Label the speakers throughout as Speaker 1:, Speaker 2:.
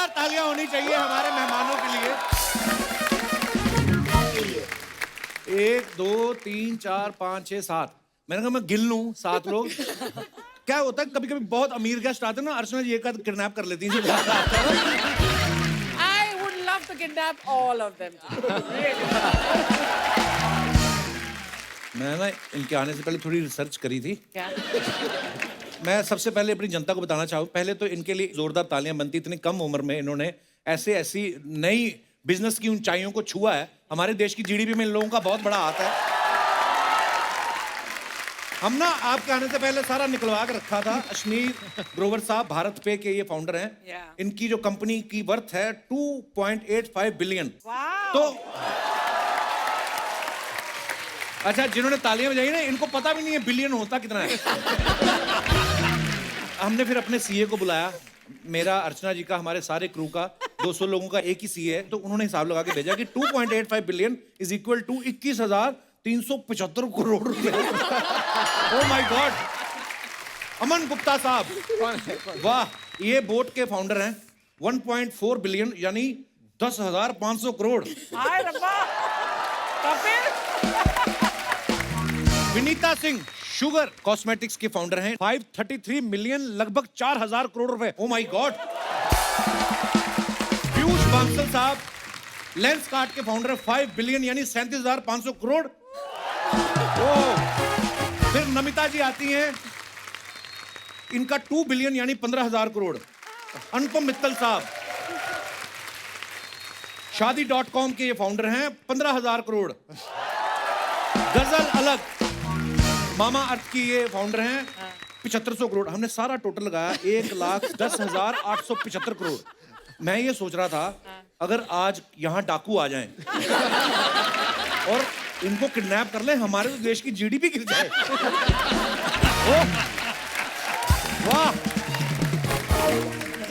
Speaker 1: जोरदार तालियां होनी चाहिए हमारे मेहमानों के लिए। 1 2 3 4 5 6 7। मैंने कहा मैं गिन लूं 7 लोग। क्या होता है कभी कभी बहुत अमीर गेस्ट आते हैं ना, अर्चना जी एक आध किडनैप कर लेती हैं।
Speaker 2: I would love to kidnap all of them.
Speaker 1: मैं ना इनके आने से पहले थोड़ी रिसर्च करी थी।
Speaker 2: क्या?
Speaker 1: मैं सबसे पहले अपनी जनता को बताना चाहूँ, पहले तो इनके लिए जोरदार तालियां बनती। इतनी कम उम्र में इन्होंने ऐसी नई बिजनेस की ऊंचाइयों को छुआ है। हमारे देश की जीडीपी में इन लोगों का बहुत बड़ा हाथ है। हम ना आपके आने से पहले सारा निकलवा के रखा था। अश्नीर ग्रोवर साहब भारत पे के ये फाउंडर हैं।
Speaker 2: Yeah.
Speaker 1: इनकी जो कंपनी की वर्थ है 2.85 बिलियन।
Speaker 2: Wow.
Speaker 1: तो अच्छा, जिन्होंने तालियां बजाई ना इनको पता भी नहीं है बिलियन होता कितना है। हमने फिर अपने सीए को बुलाया, मेरा, अर्चना जी का, हमारे सारे क्रू का, 200 लोगों का एक ही सीए है। तो उन्होंने हिसाब लगा के भेजा कि 2.85 billion is equal to 21,375 crore रुपए। Oh my god. Aman Gupta साहब, वाह, ये बोट के फाउंडर हैं। 1.4 बिलियन यानी 10,500 करोड़।
Speaker 2: हाय रब्बा। कपिल।
Speaker 1: विनीता सिंह शुगर कॉस्मेटिक्स के फाउंडर हैं। 533 मिलियन, लगभग 4,000 करोड़ रुपए। Oh my God. Piyush Bansal साहब लेंस कार्ट के फाउंडर हैं। 5 बिलियन यानी 37,500 करोड़। ओ, फिर नमिता जी आती हैं, इनका 2 बिलियन यानी 15,000 करोड़। अनुपम मित्तल साहब शादी.com के ये फाउंडर हैं। 15,000 करोड़। गजल अलग मामा अर्थ की ये फाउंडर हैं। 7500 करोड़। हमने सारा टोटल लगाया 1,10,875 करोड़। मैं ये सोच रहा था अगर आज यहाँ डाकू आ जाएं और इनको किडनैप कर लें, हमारे तो देश की जीडीपी गिर जाए। वाह,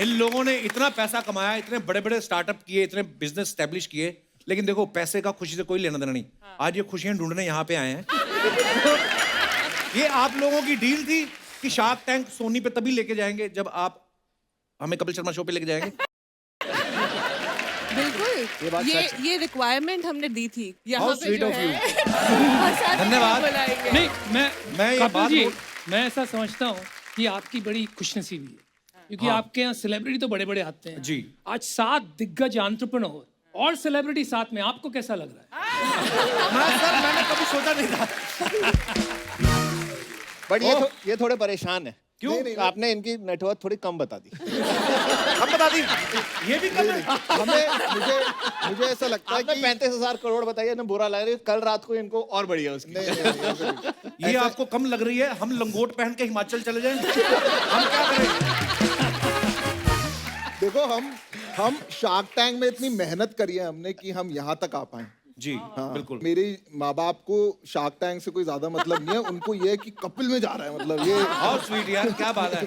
Speaker 1: इन लोगों ने इतना पैसा कमाया, इतने बड़े बड़े स्टार्टअप किए, इतने बिजनेस स्टैब्लिश किए, लेकिन देखो पैसे का खुशी से कोई लेना देना नहीं। आज ये खुशियां ढूंढने यहाँ पे आए हैं। ये आप लोगों की डील थी कि शार्क टैंक सोनी पे तभी लेके जाएंगे जब आप हमें कपिल शर्मा शो पे लेके जाएंगे।
Speaker 3: बिल्कुल, ये रिक्वायरमेंट हमने दी थी। यहाँ
Speaker 1: How
Speaker 3: पे
Speaker 1: sweet
Speaker 3: जो
Speaker 1: of
Speaker 3: है
Speaker 1: you.
Speaker 3: बहुत सारे
Speaker 1: धन्यवाद।
Speaker 3: लोग बुलाएंगे।
Speaker 4: नहीं, मैं
Speaker 1: ये
Speaker 4: कपिल
Speaker 1: बात
Speaker 4: जी,
Speaker 1: बोल-
Speaker 4: मैं ऐसा समझता हूँ कि आपकी बड़ी खुशनसीबी है, क्योंकि
Speaker 1: हाँ।
Speaker 4: आपके यहाँ सेलिब्रिटी तो बड़े बड़े आते हैं
Speaker 1: जी।
Speaker 4: आज 7 दिग्गज एंटरप्रेन्योर और सेलिब्रिटी साथ में, आपको कैसा लग रहा है?
Speaker 1: हाँ सर, मैंने कभी सोचा नहीं था।
Speaker 5: बट ये थोड़े परेशान है।
Speaker 1: क्यों?
Speaker 5: आपने इनकी नेटवर्क थोड़ी कम बता दी।
Speaker 1: हम बता दी, ये भी कम है।
Speaker 5: मुझे ऐसा लगता है कि 35,000 करोड़ बताइए ना, बुरा लग रहा है। कल रात को इनको और बढ़िया उसकी।
Speaker 1: ये आपको कम लग रही है? हम लंगोट पहन के हिमाचल चले जाएं? हम क्या करें?
Speaker 6: देखो, हम शार्क टैंक में इतनी मेहनत करी है हमने कि हम यहाँ तक आ पाए।
Speaker 1: जी
Speaker 6: हाँ,
Speaker 1: बिल्कुल।
Speaker 6: मेरे माँ बाप को शार्क टैंक से कोई ज्यादा मतलब नहीं है। उनको ये है कि कपिल में जा रहा है, मतलब ये
Speaker 1: बहुत स्वीट यार, क्या बात है।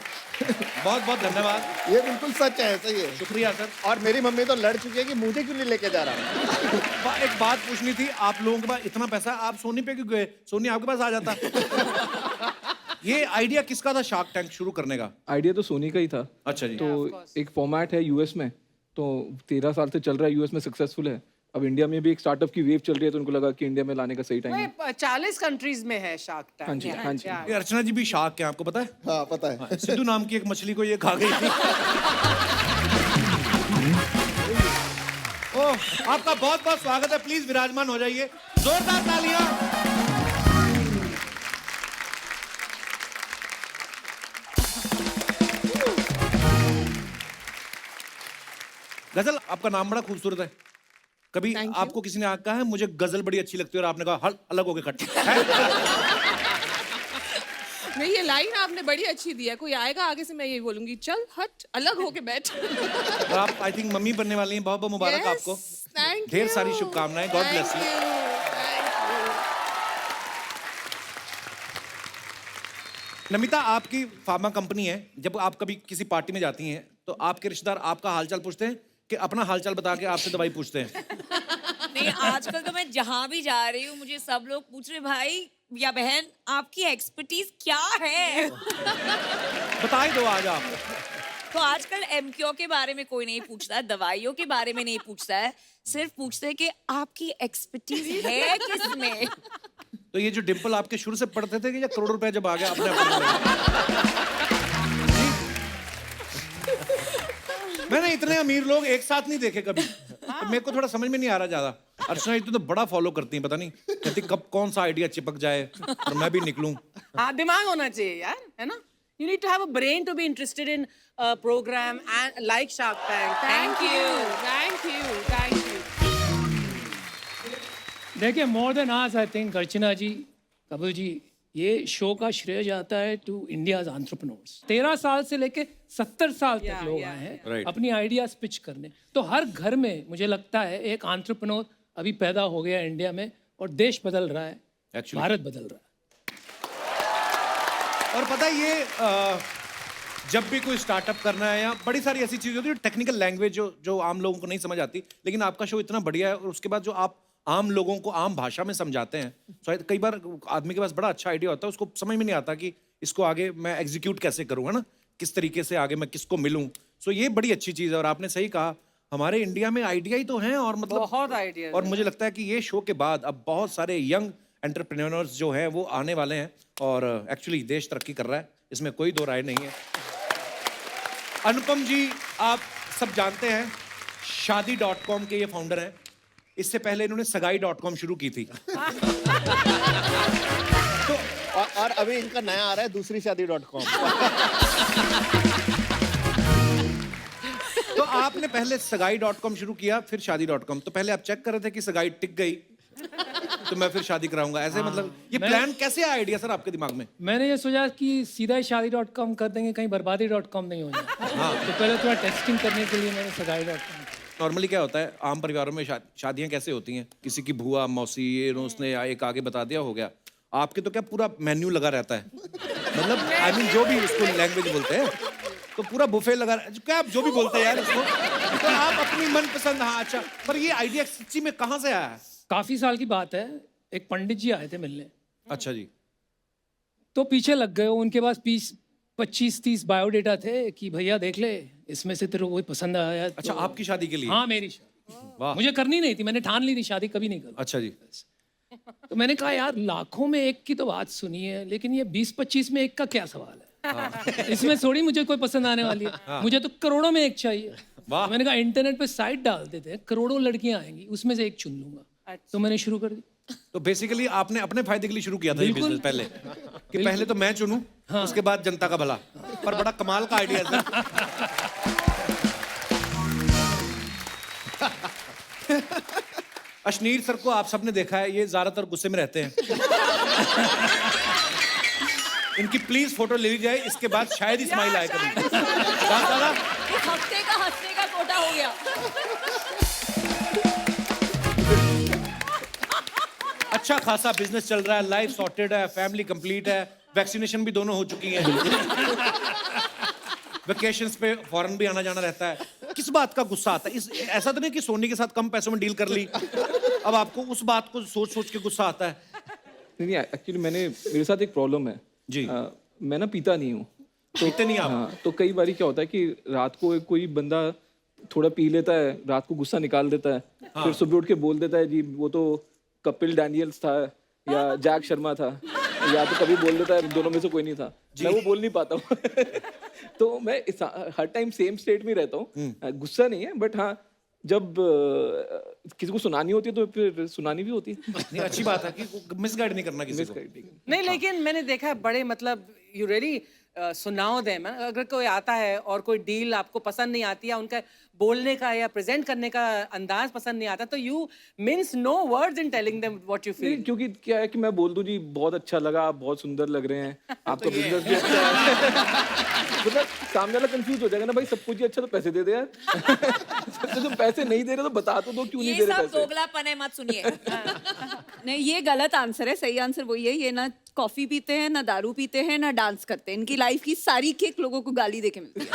Speaker 1: बहुत बहुत धन्यवाद,
Speaker 6: ये बिल्कुल सच है, ऐसा ही है।
Speaker 1: शुक्रिया सर।
Speaker 5: और मेरी मम्मी तो लड़ चुकी है कि मुझे क्यों नहीं लेके जा रहा।
Speaker 1: एक बात पूछनी थी, आप लोगों के पास इतना पैसा, आप सोनी पे क्यों गए? सोनी आपके पास आ जाता। ये आइडिया किसका था शार्क टैंक शुरू करने का?
Speaker 7: आइडिया तो सोनी का ही था।
Speaker 1: अच्छा जी।
Speaker 7: तो एक फॉर्मेट है यूएस में, तो 13 साल से चल रहा है, यूएस में सक्सेसफुल है। अब इंडिया में भी एक स्टार्टअप की वेव चल रही है, तो उनको लगा कि इंडिया में लाने का सही टाइम है।
Speaker 2: 40 कंट्रीज में है शार्क टैंक।
Speaker 7: हाँ जी, हाँ जी।
Speaker 1: ये अर्चना जी भी शार्क है, आपको पता है?
Speaker 6: हाँ, पता है।
Speaker 1: सिद्धू नाम की एक मछली को ये खा गई थी। ओह, आपका बहुत बहुत स्वागत है। प्लीज विराजमान हो जाइए, जोरदार तालियां। गजल, आपका नाम बड़ा खूबसूरत है। कभी
Speaker 3: Thank you.
Speaker 1: आपको किसी ने कहा है मुझे गजल बड़ी अच्छी लगती है, और आपने कहा हल अलग हो गए खट?
Speaker 3: नहीं, ये लाइन आपने बड़ी अच्छी दी है। कोई आएगा आगे से, मैं यही बोलूंगी, चल हट, अलग होके बैठ।
Speaker 1: और आप आई थिंक मम्मी बनने वाली हैं, बहुत बहुत मुबारक आपको।
Speaker 3: थैंक
Speaker 1: ढेर सारी शुभकामनाएं। God bless you. नमिता, आपकी फार्मा कंपनी है। जब आप कभी किसी पार्टी में जाती हैं तो आपके रिश्तेदार आपका हालचाल पूछते हैं कि अपना हालचाल बता के आपसे दवाई पूछते हैं?
Speaker 8: नहीं, आजकल तो मैं जहां भी जा रही हूँ मुझे सब लोग पूछ रहे, भाई या बहन आपकी एक्सपर्टीज क्या है?
Speaker 1: बता ही दो आज आप।
Speaker 8: तो आजकल एमक्यू के बारे में कोई नहीं पूछता है, दवाइयों के बारे में नहीं पूछता है, सिर्फ पूछते हैं कि आपकी एक्सपर्टीज है किसमें।
Speaker 1: तो ये जो डिंपल आपके शुरू से पढ़ते थे कि या करोड़ रुपए जब आ गया अपने आप मैंने इतने अमीर लोग एक साथ नहीं देखे कभी, तो मेरे को थोड़ा समझ में नहीं आ रहा ज्यादा। अर्चना जी तो बड़ा फॉलो करती हैं, पता नहीं कहती कब कौन सा आइडिया चिपक जाए और मैं भी निकलूं।
Speaker 2: हाँ, दिमाग होना चाहिए यार, है ना? You need to have a brain to be interested in a program and like Shark Tank.
Speaker 3: Thank you, thank you, thank you.
Speaker 4: देखिए मोर देन आज आई थिंक अर्चना जी, कपिल जी, ये शो का श्रेय जाता है टू इंडियाज एंटरप्रेन्योर्स। 13 साल से लेके 70 साल तक लोग आए हैं
Speaker 1: Right.
Speaker 4: अपनी आइडियाज पिच करने। तो हर घर में मुझे लगता है एक एंटरप्रेन्योर अभी पैदा हो गया इंडिया में, और देश बदल रहा है,
Speaker 1: Actually.
Speaker 4: भारत बदल रहा है।
Speaker 1: और पता है ये जब भी कोई स्टार्टअप करना है या बड़ी सारी ऐसी चीजें होती है टेक्निकल लैंग्वेज जो आम लोगों को नहीं समझ आती, लेकिन आपका शो इतना बढ़िया है और उसके बाद जो आप आम लोगों को आम भाषा में समझाते हैं, शायद कई बार आदमी के पास बड़ा अच्छा आइडिया होता है, उसको समझ में नहीं आता कि इसको आगे मैं एग्जीक्यूट कैसे करूँ, है ना, किस तरीके से आगे मैं किसको मिलूं। सो ये बड़ी अच्छी चीज़ है और आपने सही कहा, हमारे इंडिया में आइडिया ही तो हैं और मतलब
Speaker 2: बहुत आइडिया।
Speaker 1: और मुझे लगता है कि ये शो के बाद अब बहुत सारे यंग एंटरप्रेन्योर्स जो हैं वो आने वाले हैं और एक्चुअली देश तरक्की कर रहा है, इसमें कोई दो राय नहीं है। अनुपम जी आप सब जानते हैं शादी.com के ये फाउंडर हैं। इससे पहले इन्होंने सगाई.com शुरू की थी।
Speaker 5: और अभी इनका नया आ रहा है दूसरी शादी.com।
Speaker 1: तो आपने पहले सगाई.com शुरू किया फिर शादी.com। तो पहले आप चेक कर रहे थे कि सगाई टिक गई तो मैं फिर शादी कराऊंगा, ऐसे मतलब ये प्लान कैसे आया आइडिया सर आपके दिमाग में?
Speaker 4: मैंने ये सोचा कि सीधा ही शादी.com कर देंगे, कहीं बर्बादी.com नहीं हो जाए। तो पहले थोड़ा टेस्टिंग करने के लिए मैंने सगाई.com।
Speaker 1: नॉर्मली क्या होता है आम परिवारों में शादियां कैसे होती हैं, किसी की बुआ मौसी ये उसने एक आगे बता दिया हो गया। आपके तो क्या पूरा मेन्यू लगा रहता है, मतलब आई मीन जो भी उसको लैंग्वेज बोलते हैं तो पूरा बुफे लगा, क्या आप जो भी बोलते हैं यार उसको, तो आप अपनी मनपसंद। हाँ अच्छा, पर ये आइडिया सच्ची में कहाँ से आया है?
Speaker 4: काफी साल की बात है, एक पंडित जी आए थे मिलने।
Speaker 1: अच्छा जी।
Speaker 4: तो पीछे लग गए, उनके पास 25-30 बायोडेटा थे कि भैया देख ले इसमें से तेरे को कोई पसंद आया।
Speaker 1: अच्छा
Speaker 4: तो,
Speaker 1: आपकी शादी के लिए?
Speaker 4: हाँ मेरी शादी।
Speaker 1: वाह।
Speaker 4: मुझे करनी नहीं थी, मैंने ठान ली थी शादी कभी नहीं करूँ।
Speaker 1: अच्छा जी।
Speaker 4: तो मैंने कहा यार लाखों में एक की तो बात सुनी है, लेकिन ये 20-25 में एक का क्या सवाल है? इसमें थोड़ी मुझे कोई पसंद आने वाली है, मुझे तो करोड़ों में एक चाहिए।
Speaker 1: वाह।
Speaker 4: तो मैंने कहा इंटरनेट पे साइट डाल देते हैं, करोड़ों लड़कियां आएंगी, उसमें से एक चुन लूंगा। तो मैंने शुरू कर दी।
Speaker 1: तो बेसिकली आपने अपने फायदे के लिए शुरू किया था ये बिजनेस पहले, कि पहले तो मैं चुनूं उसके बाद जनता का भला। पर बड़ा कमाल का आइडिया है सर। अशनीर सर को आप सबने देखा है, ये ज्यादातर गुस्से में रहते हैं। इनकी प्लीज फोटो ले ली जाए, इसके बाद शायद ही स्माइल आए कभी।
Speaker 8: इस हफ्ते का हंसने का कोटा हो गया।
Speaker 1: अच्छा खासा बिजनेस चल रहा है, लाइफ सॉर्टेड है, फैमिली कंप्लीट है, वैक्सीनेशन भी दोनों हो चुकी हैं। वेकेशंस पे फॉरेन भी आना जाना रहता है। किस बात का गुस्सा आता है? ऐसा तो नहीं कि सोनी के साथ कम पैसों में डील कर ली, अब आपको उस बात को सोच सोच के गुस्सा आता है?
Speaker 7: नहीं एक्चुअली मेरे साथ एक प्रॉब्लम है
Speaker 1: जी।
Speaker 7: मैं ना पीता नहीं हूँ, तो
Speaker 1: पीते नहीं आप?
Speaker 7: हाँ, तो कई बार क्या होता है कि रात को कोई बंदा थोड़ा पी लेता है, रात को गुस्सा निकाल देता है, फिर सुबह उठ के बोल देता है जी वो तो कपिल डैनियल्स था या जैक शर्मा था, या तो कभी बोल देता है दोनों में से कोई नहीं था। मैं वो बोल नहीं पाता हूँ। तो मैं हर टाइम सेम स्टेट में रहता हूँ। गुस्सा नहीं है, बट हाँ जब किसी को सुनानी होती है तो फिर सुनानी भी होती है।
Speaker 1: नहीं अच्छी बात है कि मिसगाइड नहीं करना किसी को।
Speaker 2: नहीं, लेकिन मैंने देखा है बड़े मतलब यू रियली सुनाओ देम। अगर कोई आता है और कोई डील आपको पसंद नहीं आती है, उनका बोलने का या प्रेजेंट करने का अंदाज पसंद नहीं आता, तो you means no words in telling them what you feel.
Speaker 7: क्योंकि क्या है कि मैं बोल दूं जी बहुत अच्छा लगा, आप बहुत सुंदर लग रहे हैं, आपका बिजनेस भी अच्छा है। मतलब सामने वाला कंफ्यूज हो जाएगा ना, भाई सब कुछ ही अच्छा तो पैसे दे दे यार। तो तुम पैसे नहीं दे रहे तो बता तो दो क्यों नहीं दे रहे
Speaker 8: ये सब
Speaker 7: पैसे।
Speaker 8: दोगलापन है, मत सुनिए।
Speaker 9: नहीं ये गलत आंसर है, सही आंसर वही है, ये ना कॉफी पीते हैं, ना दारू पीते हैं, ना डांस करते हैं, इनकी लाइफ की सारी किक लोगों को गाली देके मिलती है।